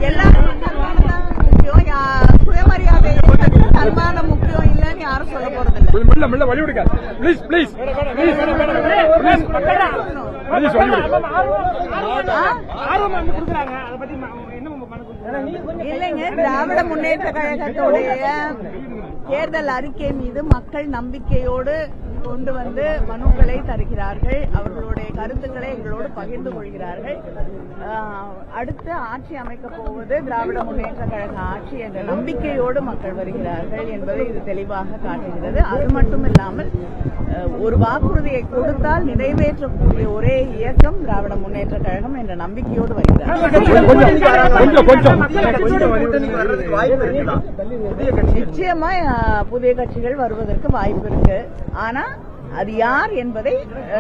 எல்லாரும் முக்கியம், சுயமரியாதை தன்மானம் முக்கியம் இல்லன்னு யாரும் சொல்ல போறது இல்லைங்க. திராவிட முன்னேற்ற கழகத்துடைய தேர்தல் அறிக்கை மீது மக்கள் நம்பிக்கையோடு கொண்டு வந்து மனுக்களை தருகிறார்கள். அவர்களுடைய கருத்துக்களை எங்களோடு பகிர்ந்து கொள்கிறார்கள். அடுத்து ஆட்சி அமைக்கப் போவது திராவிட முன்னேற்ற கழக ஆட்சி என்ற நம்பிக்கையோடு மக்கள் வருகிறார்கள் என்பதை இது தெளிவாக காட்டுகிறது. அது மட்டும் இல்லாமல் ஒரு வாக்குறுதியை கொடுத்தால் நிறைவேற்றக்கூடிய ஒரே இயக்கம் திராவிட முன்னேற்ற கழகம் என்ற நம்பிக்கையோடு வருகிறார்கள். நிச்சயமா புதிய கட்சிகள் வருவதற்கு வாய்ப்பு இருக்கு. ஆனா அது யார் என்பதை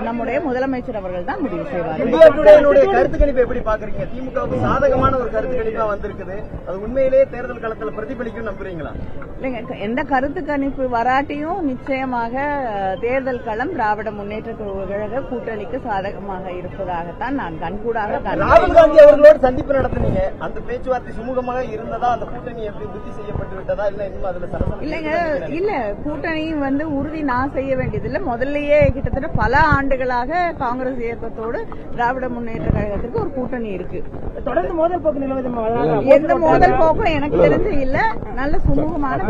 நம்முடைய முதலமைச்சர் அவர்கள் தான் முடிவு செய்வார்கள். கருத்து கணிப்பு எப்படி பாக்குறீங்க? திமுகவுக்கு சாதகமான ஒரு கருத்து கணிப்பா வந்திருக்குது. அது உண்மையிலேயே தேர்தல் களத்தில் பிரதிபலிக்கும் நம்புறீங்களா? இல்லைங்க, எந்த கருத்து கணிப்பு வராட்டியும் நிச்சயமாக தேர்தல் களம் திராவிட முன்னேற்ற கழக கூட்டணிக்கு சாதகமாக இருப்பதாகத்தான் நான் கண்கூடாக ராகுல் காந்தி அவர்களோடு சந்திப்பு நடத்தினீங்க. அந்த பேச்சுவார்த்தை சுமூகமாக இருந்ததா? அந்த கூட்டணி எப்படி புத்தி செய்யப்பட்டு விட்டதா? இல்ல இன்னும் அதுல இல்லைங்க, இல்ல கூட்டணி உறுதி நான் செய்ய வேண்டியதில்லை. முதல்லயே கிட்டத்தட்ட பல ஆண்டுகளாக காங்கிரஸ் இயக்கத்தோடு திராவிட முன்னேற்ற கழகத்திற்கு ஒரு கூட்டணி இருக்கு. தொடர்ந்து மோதல் போக்கு நிலவுது. எந்த மோதல் போக்கும் எனக்கு தெரிஞ்சு இல்ல. நல்ல சுமூகமான